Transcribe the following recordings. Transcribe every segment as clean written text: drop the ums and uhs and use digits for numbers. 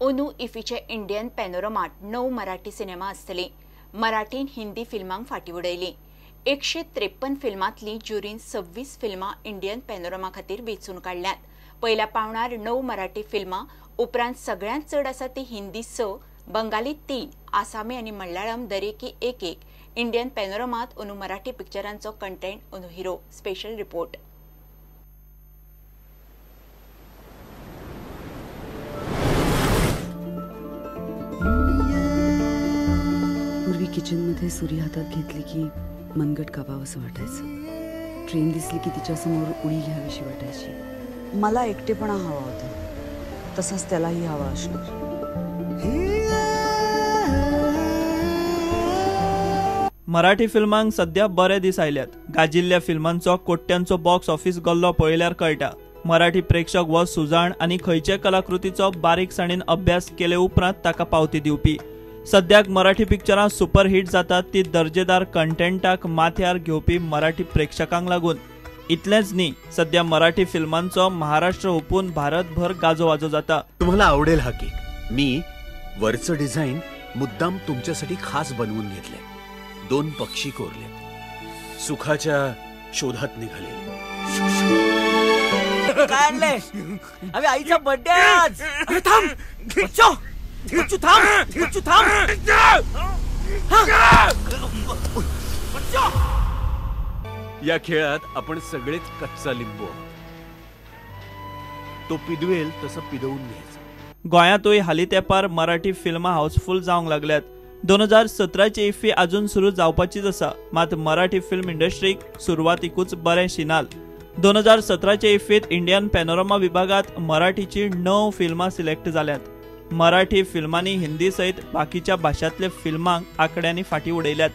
ओनू इफीचे Indian पॅनोरमात 9 Marathi cinema आसतले। मराठीन हिंदी फिल्मांक फाटी उडयली। 153 फिल्मांतली ज्युरीन 26 फिल्मां इंडियन पॅनोरमा खातीर वेचून काढल्यात। पहिल्या पावणार 9 मराठी फिल्मां, उपरांत सगळ्यांत चड आसा ती हिंदी 6, बंगाली 3, आसामी आनी मल्याळम दरेकी 1-1। इंडियन पॅनोरमात ओनू मराठी पिक्चरांचो कंटेंट ओनू हिरो। Special report. पूर्वी किचनमध्ये सुरी हातात घेतली की मनगट कापावंसं वाटायचं। ट्रेन दिसली की तिच्या समोर उडी घ्यावीशी वाटायची। मला एकटेपणा हवा होता, तसाच त्यालाही हवा असणार। मराठी फिल्मांक सध्या बरे दीस आयल्यात। गाजिल्ल्या फिल्मांचो कोट्यांचो बॉक्स ऑफिस गल्लो पळयल्यार कळटा। मराठी प्रेक्षक हो सुजाण आनी खंयचे कलाकृतीचो बारीकसाणेन अभ्यास केले उपरांत ताका पावती दिवपी। सद्याक मराठी पिक्चरां सुपरहिट जातात ती दर्जेदार कंटेंटाक माथ्यार घेवपी मराठी प्रेक्षकांक लागून। इतलेंच न्ही, सध्या मराठी फिल्मांचो महाराष्ट्र हुपून भारतभर गाजो वाजो जाता। तुम्हाला आवडेल हा केक। मी वरचं डिझाईन मुद्दाम तुमच्यासाठी खास बनवून घेतले। 2 पक्षी कोरले, सुखाच्या शोधात निघाले। काढले अबे आईचा बर्थडे आज। अरे थांब बच्चो, बच्चू थांब, बच्चू थांब। या खेळात आपण सगळेच कच्चा लिंबू आहोत। तो पिदवेल तसं पिदवून घ्यायचं। गोंयांतूय हालीं तेंपार मराठी फिल्मां हाऊसफुल जावंक लागल्यात। 2017ची इफ्फी अजून सुरू जावपाचीच आसा, मात मराठी फिल्म इंडस्ट्रीक सुरवातीकूच बरें शिनाल। 2017च्या इफ्फीत इंडियन पॅनोरमा विभागात मराठीची 9 फिल्मां सिलेक्ट जाल्यात। मराठी फिल्मांनी हिंदी सयत बाकीच्या भाशांतल्या फिल्मांक आंकड्यांनी फाटी उडयल्यात।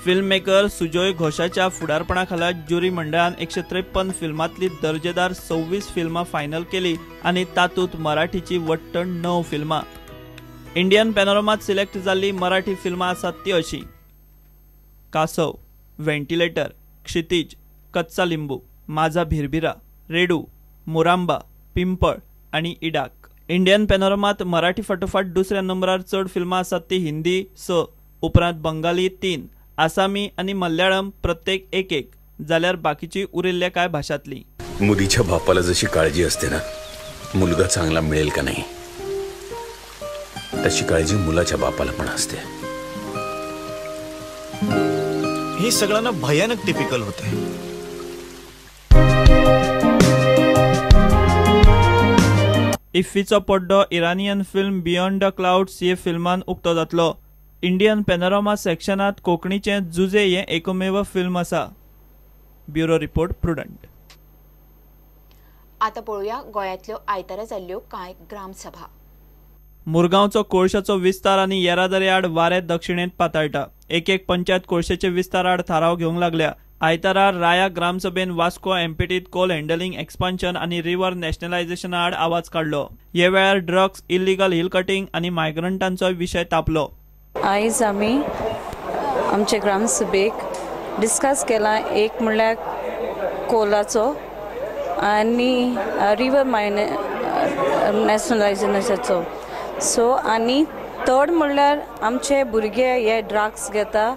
फिल्म मेकर सुजोय घोषाच्या फुडारपणाखाला ज्युरी मंडळान 153 फिल्मांतली दर्जेदार 26 फिल्मां फायनल केली आनी तातूंत मराठीची वट्टण 9 फिल्मां। इंडियन पॅनोरमात सिलेक्ट जाल्ली मराठी फिल्मां आसात ती अशी: कासव, व्हेंटिलेटर, क्षितिज, कच्चा लिंबू, माझा भिरभिरा, रेडू, मोरांबा, पिंपळ आणि इडाक। इंडियन पॅनोरमात मराठी फाटोफाट दुसऱ्या नंबरार चड फिल्मां आसात ती हिंदी 6, उपरांत बंगाली 3, आसामी आणि मल्याळम प्रत्येक 1-1, जाल्यार बाकीची उरिल्ल्या काय भाषांतली। मुलीच्या बापाला जशी काळजी असते ना, मुलगा चांगला मिळेल का नाही, तशी काळजी मुलाच्या बापाला पण असते। हे सगळ्यांना भयानक टिपिकल होते। इफ्फीचो पड्डो Iranian film beyond the clouds हे फिल्मान उक्तो जातलो। इंडियन पॅनोरमा सेक्शनात कोंकणीचे जुजे हे एकमेव फिल्म आसा। Bureau report, prudent. आता पळोवया गोंयांतल्यो आयतारा जाल्ल्यो कांय ग्रामसभा। मुरगांवचो कोळशाचो विस्तार आनी येरादारी आड वारे दक्षिणेत पातळटा। एक पंचायत कोळशेचे विस्तार आड थाराव घेवंक लागल्या। आयतारा राया ग्रामसभेन वास्को एमपीटीत कोल हँडलिंग एक्सपान्शन आनी रिव्हर नॅशनलायझेशन आड आवाज काढलो। हे वेळार ड्रग्स, इल्लीगल हिल कटिंग आनी मायग्रंटांचो विशय तापलो। आयज आमी आमचे ग्रामसभेक डिस्कस केला, एक म्हणल्यार कोलाचो आनी रिव्हर नॅशनलायझेशनाचो। सो आनी थर्ड म्हणल्यार आमचे भुरगे हे ड्रग्स घेता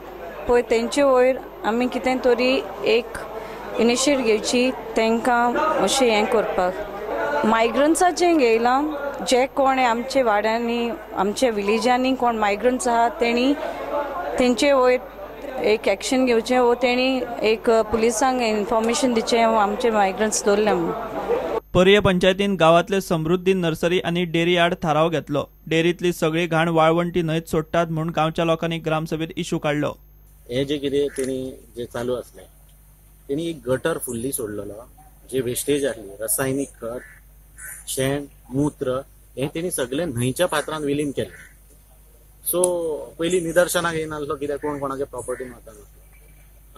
पळय तेंचे वयर आमी कितें तरी एक इनिशिएट घेवची, तांकां अशें हें करपाक। मायग्रंट्साचें घेयलां, जे कोण आमचे वाड्यांनी आमच्या विलेजांनी कोण मायग्रंट्स आहात तेंचे वयर एक एक्शन घेवचें, वो तेणी एक पुलिसांक इन्फॉर्मेशन दिवचें आमचे मायग्रंट्स दवरले म्हणून। पर्ये पंचायतीन गावातले समृद्धी नर्सरी आनी डेरी आड थाराव घेतलो। डेरीतली सगळी घाण वाळवंटी न्हंयत सोडटात म्हणून गांवच्या लोकांनी ग्रामसभेत इशू काढलो। हे जे कितें तेणी जे चालू असले, तेणी एक गटर फुल्ली सोडलेलो, जे वेस्टेज आसली, रासायनिक खत, शेण, मूत्र, हे तेणी सगळे न्हंयच्या पात्रांत विलीन केले। सो पयलीं निदर्शनाक येनासलो, कित्याक कोण कोणाच्या प्रॉपर्टीन वतालो,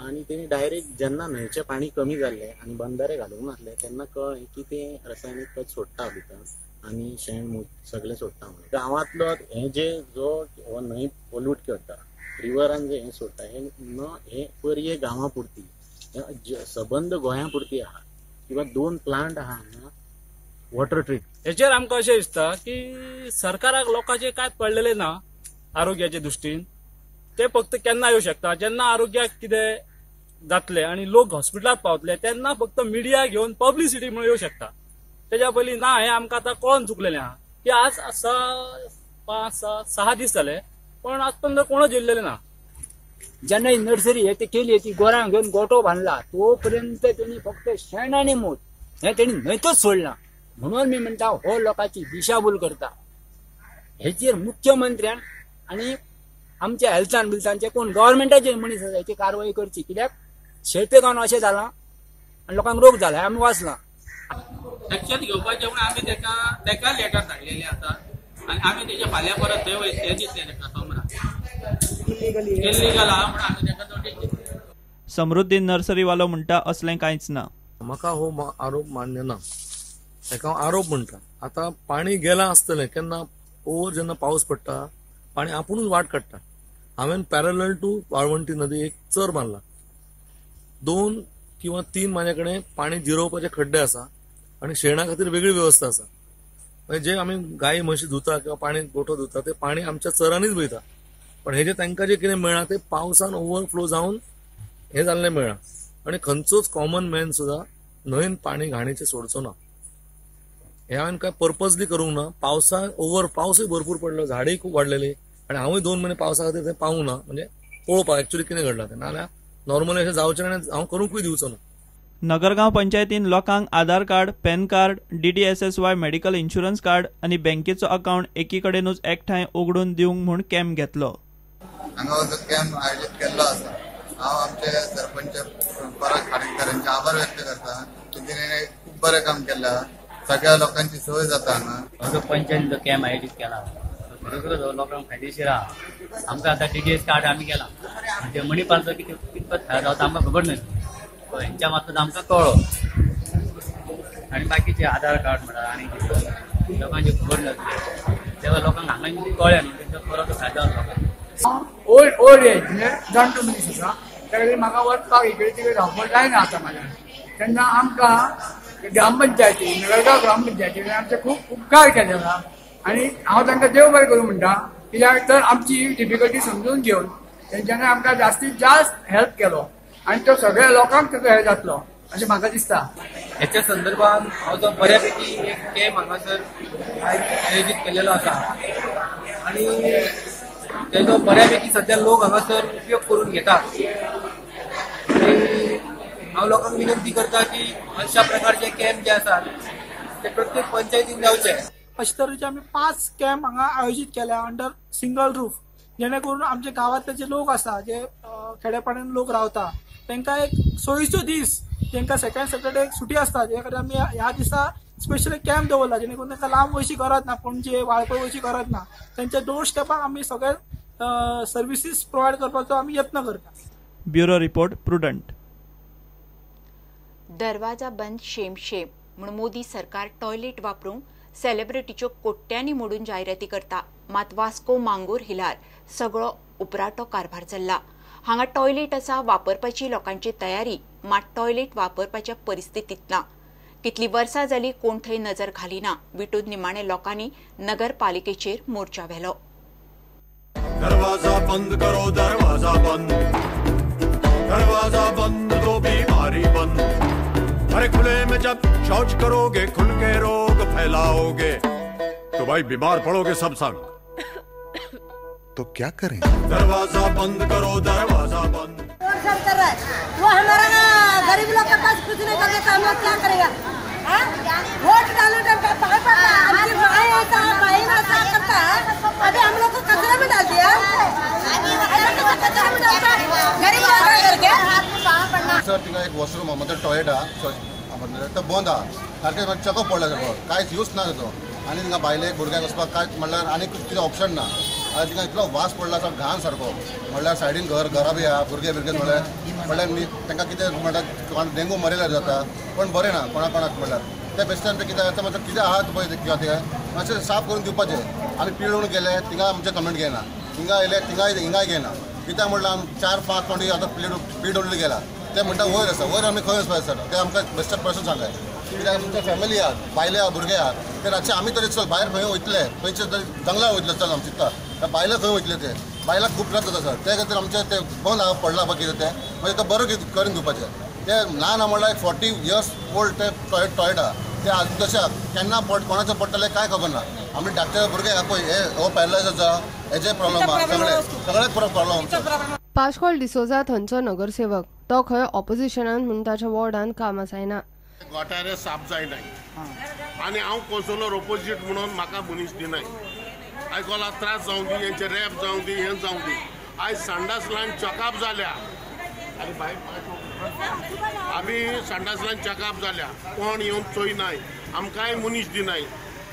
आनी तेणी डायरेक्ट जेन्ना न्हंयचें पाणी कमी जाल्लें आनी बंधारे घालूंक नासले तेन्ना कळ्ळें की तें रासायनिक खत सोडटा भितर आनी शेण मूत सगळें सोडटा म्हणून। गांवांतलो हे जे जो हो न्हंय पोल्यूट करता, रिव्हरान जे हे सोडटा, हे पर्ये गांवां पुरती, सबंद गोंया पुरती आहा, किंवा 2 प्लांट आहा हांगा वॉटर ट्रीट हेचेर आमकां अशें दिसता की सरकाराक लोकांचे कांय पडलेले ना आरोग्याच्या दृश्टीन. ते फक्त केन्ना येऊ शकता जेन्ना आरोग्याक कितें जातले आणि लोक हॉस्पिटलात पावतले तेन्ना फक्त मिडिया घेऊन पब्लिसिटी म्हणून येऊ शकता. त्याच्या पयलीं ना हे आमकां आतां कळून चुकलेलें आहा की आज 5-6 दीस जाले पण आजपर्यंत कोणच येयल्लेले ना. जेन्ना ही नर्सरी हे ते केली ती गोरांक घेऊन गोठो बांधला तोपर्यंत त्यांनी फक्त शेण आणि मूत हे त्यांनी न्हयतच सोडला. म्हणून मी म्हणता हो लोकांची दिशाभूल करता. हेचेर मुख्यमंत्र्यान आणि आमच्या हेल्थान बिल्थांचे कोण गव्हर्नमेंटाचे मनीस आसा हेची कारवाई करची. कित्याक शेळपे गांवन अशें जालां आनी लोकांक रोग जाला आमी वाचला. एक्शन घेवपाचे म्हणून आमी तेका लेटर धाडलेले आसा आनी आमी तेजे फाल्यां परत थंय हे दितले तेका सोमरा इल्लीगल आहा म्हणून आमी तेका नोटीस दितले. समृद्धी नर्सरीवालो म्हणटा असलें कांयच ना. म्हाका हो आरोप मान्य ना. तेका आरोप म्हणटा. आता पाणी गेलां आसतलें केन्ना ओवर जेन्ना पावस पडटा पाणी आपुणूच वाट काडटा. हांवेन पॅरलल टू वाळवंटी नदी एक चर मारला. 2 किंवा 3 माझ्या कडेन पाणी जिरोवपाचे खड्डे आसा आणि शेणा खातीर वेगळी व्यवस्था आसा. म्हणजे जे आमी गाई म्हशी धुता किंवा पाणी गोठो धुता ते पाणी आमच्या चरांनीच वयता. पण हे जे तांकां जे कितें मेळ्ळा ते पावसान ओव्हरफ्लो जावन हे जाल्लें मेळ्ळा. आणि खंयचोच कॉमन मॅन सुद्धा न्हंयेन पाणी घाणीचे सोडचो ना. हे हांवेन काय पर्पजली करूंक ना. पावसूय भरपूर पडलो झाडय खूप वाडलेली आणि हांवूय 2 महिने पावसा खातीर थंय पावूं ना. म्हणजे पळोवपाक एक्चुअली कितें घडलां तें. नाल्यार नॉर्मली अशें जावचें आनी हांव करूंकूय दिवचो ना. नगरगांव पंचायतीन लोकांक Aadhaar card, PAN card, DDSSY medical insurance card आणि बँकेचो अकाउंट एकी कडेनूच एकठांय उगडून दिवंक म्हूण कॅम्प घेतलो. हांगा हो कॅम्प आयोजीत केल्लो आसा. हांव आमचे सरपंच पराग खाडेकर आभार व्यक्त करता. तिणें खूब बरें काम केलां. सगळ्या लोकांची सोय जाता हांगा. हो पंचायतीचो कॅम्प आयोजीत केला. खरोखरच लोकांक फायदेशीर आहा. आमकां आतां DDS कार्ड आमी केला म्हणजे मणिपालचो कितपत फायदो जाता आमकां खबर नासली. हेंच्या मातून आमकां कळ्ळो. आनी बाकीचे आधार कार्ड म्हणा आनी लोकांचे खबर नासले तेव्हा लोकांक हांगा कळ्ळें न्हू तेंचो बरो फायदो जाता. ओल्ड एज म्हणजे जाणटो मनीस आसा त्या खातीर म्हाका वचपाक इकडे तिकडे धांवपळ जायना आतां म्हाज्यान. तेन्ना आमकां ग्रामपंचायती नगरगांव ग्रामपंचायतीन आमचे खूब उपकार केले आसा आनी हांव तांकां देव बरें करूं म्हणटा. कित्याक तर आमची डिफिकल्टी समजून घेवन तेंच्यांनी आमकां जास्तीत जास्त हेल्प केलो आनी तो सगळ्या लोकांक तेजो हे जातलो अशें म्हाका दिसता. हेच्या संदर्भात हांव जो बऱ्यापैकी एक कॅम्प हांगासर आयोजीत केलेलो आसा आनी तेजो बऱ्यापैकी सध्या लोक हांगासर उपयोग करून घेतात. हांव लोकांक विनंती करता की अशा प्रकारचे कॅम्प जे आसात ते प्रत्येक पंचायतीन जावचे. अशे तरेचे आमी 5 कॅम्प हांगा आयोजीत केल्या अंडर सिंगल रूफ जेणे करून आमचे गांवांतले जे लोक आसा जे खेडेपाड्यान लोक रावता तांकां एक सोयीचो दीस तांकां सेकंड सॅटर्डे सुटी आसता जे खातीर आमी ह्या दिसा स्पेशली कॅम्प दवरला जेणे करून तांकां लांब वयची गरज ना. पणजे वाळपय वयची गरज ना. तांच्या डोर स्टेपाक आमी सगळे सर्विसीस प्रोवायड करपाचो आमी यत्न करता. Bureau report prudent. दरवाजा बंद शेम शेम म्हूण मोदी सरकार टॉयलेट वापरूंक सेलिब्रिटीच्यो कोट्यांनी मोडून जायराती करता. मात वास्को मांगूर हिलार सगळो उपराटो कारभार चल्ला. हांगा टॉयलेट आसा वापरपाची लोकांची तयारी मात टॉयलेट वापरपाच्या परिस्थितीत ना. कितली वर्सां जाली कोण थंय नजर घालिना. विटून निमाणे लोकांनी नगरपालिकेचेर मोर्चा व्हेलो. दरवाजा बंद करो दरवाजा बंद. दरवाजा बंद तो बीमारी बंद. अरे खुले में जब शौच करोगे खुल के रोग फैलाओगे तो भाई बीमार पड़ोगे सब संग. तो क्या करें? दरवाजा बंद करो दरवाजा बंद. वो हमारा ना गरीब लोग के पास कुछ नहीं करके काम क्या करेगा? वोट डालने का पागल पड़ता है. हमारी भाई ऐसा बहन ऐसा करता है. अभी हम लोग को कचरे में डाल दिया. कचरे में डालता गरीब लोग करके. सर तिंगा एक वॉशरूम मतलब टॉयलेट तो बंद आहा. सारकें चकप पडला सारको कांयच यूज ना ताजो. आनी तिंगा बायलेक भुरग्यांक वचपाक कांयच म्हणल्यार आनी कितें ऑप्शन ना. तिंगा इतलो वास पडला आसा घाण सारको. म्हणल्यार सायडीन घरा बी आहा भुरगे म्हणल्यार न्ही तांकां कितें म्हणटा डेंगू मलेरिया जाता. पण बरें ना कोणाक म्हणल्यार ते बेश्टान ते कितें जाता मतलब कितें आहा पळय किंवा तें मातशें साफ करून दिवपाचें. आमी पिळून गेले तिंगा आमचे कमेंट घेयना. हिंगा येयले हिंगाय घेयना. कित्याक म्हणल्यार आमी 4-5 फावटी आतां PWD गेला ते म्हणटा वयर आसा. वयर आमी खंय वचपाक सर ते आमकां बेश्टे प्रश्न सांगाय. कित्याक तुमच्या फॅमिली आहात बायले आहा भुरगे आहात ते रातचे आमी तरी चल भायर खंय वयतले खंयचे तरी जंगलार वयतले चल आमी चिंतता त्या बायला खंय वयतले ते बायलाक खूब त्रास जाता सर ते खातीर आमचे ते बंद पडला कितें ते म्हणजे तो बरो करून दिवपाचें ते ल्हान म्हणल्यार 40 years ओल्ड ते टॉयटा ते आजून तशें केन्ना कोणाचें पडटलें काय खबर ना आमी धाकटे भुरगे पळय हे हो पॅरलायजाचा हेजे प्रॉब्लेम आहा सगळेच प्रॉब्लेम पाश्कोल डिसोजा थंयचो नगरसेवक तो खंय ऑपोजिशनान म्हूण ताच्या वॉर्डान कामां जायना गटारे साफ जायनाय आनी हांव कौन्सिलर ऑपोजीट म्हणून म्हाका मनीस दिनाय आयकोला त्रास जावं दी हेंचे रॅप जावं दी हें जावं दी आयज संडास लायन चॉकअप जाल्या आनी आमी संडास लायन चॉकअप जाल्या कोण येवन चोयनाय आमकांय मनीस दिनाय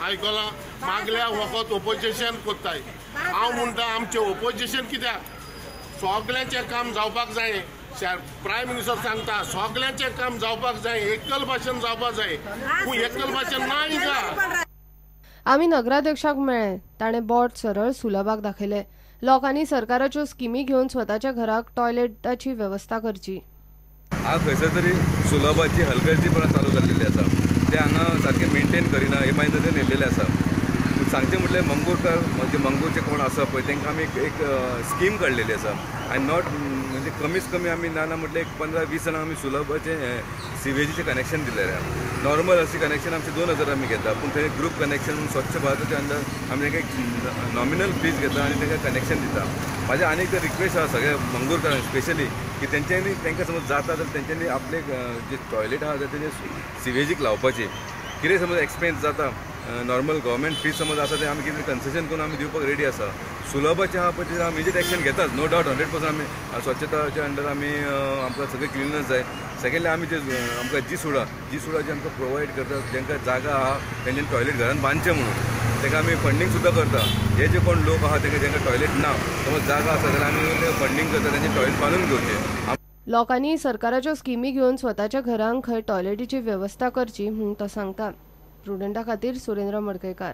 आयकोला मागल्या वखत ऑपोजिशन कोत्ताय हांव म्हणटा आमचें ऑपोजिशन कित्याक सगळ्यांचें काम जावपाक जाय प्रायम मिनिस्टर सांगता सगळ्यांचें काम जावपाक जाय एकल भाशेन जावपाक जाय पूण एकल भाशेन नाय का आमी नगराध्यक्षाक मेळ्ळे ताणें बोट सरळ सुलभाक दाखयले लोकांनी सरकाराच्यो स्किमी घेवन स्वताच्या घराक टॉयलेटाची वेवस्था करची हांव खंयसर तरी सुलभाची हलगर्जीपणां चालू जाल्लेली आसा ते हांगा सारकें मेंटेन करिना हे मागीर ताणें नेल्लेलें आसा सांगचें म्हटल्यार मंगूरकार म्हणजे मंगूरचे कोण आसा पळय तांकां आमी एक स्कीम काडलेली आसा आनी नॉट म्हणजे कमीच कमी आमी ना म्हटल्यार एक 15-20 जाणांक आमी सुलभाचें सिवेजीचें कनेक्शन दिलेलें आहा नॉर्मल अशें कनेक्शन आमचे 2000 आमी घेता पूण थंय ग्रूप कनेक्शन स्वच्छ भारताच्या अंडर आमी तांकां एक नॉमिनल फीज घेता आनी तांकां कनेक्शन दिता म्हाजें आनी एक रिक्वेस्ट आहा सगळ्या मंगूरकारांक स्पेशली की तेंच्यांनी तांकां समज जाता जाल्यार तेंच्यांनी आपले जे टॉयलेट आहा तेजे सिवेजीक लावपाची कितें समज एक्सपेन्स जाता नॉर्मल गव्हर्मेंट फीज समज आसा ते आमी कितें कन्सेशन करून आमी दिवपाक रेडी आसा सुलभाचें आहा पळय आमी इमिजिएट एक्शन घेतात नो डावट 100% आमी स्वच्छताच्या अंडर आमी आमकां सगळें क्लिनस जाय सेकेंडली आमी जे आमकां जी सुडा जे आमकां प्रोवायड करतात जांकां जागा आहा तेंच्यांनी टॉयलेट घरान बांदचें म्हणून ताका आमी फंडींग सुद्दां करता हे जे कोण लोक आहा तांकां जांकां टॉयलेट ना समज जागा आसा जाल्यार आमी फंडींग करता तेंचे टॉयलेट बांदून घेवचें लोकांनी सरकाराच्यो स्किमी घेवन स्वताच्या घरांक खंय टॉयलेटीची वेवस्था करची म्हूण तो सांगता प्रुडंटा खातीर सुरेंद्र मडकयकार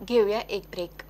घेऊया एक ब्रेक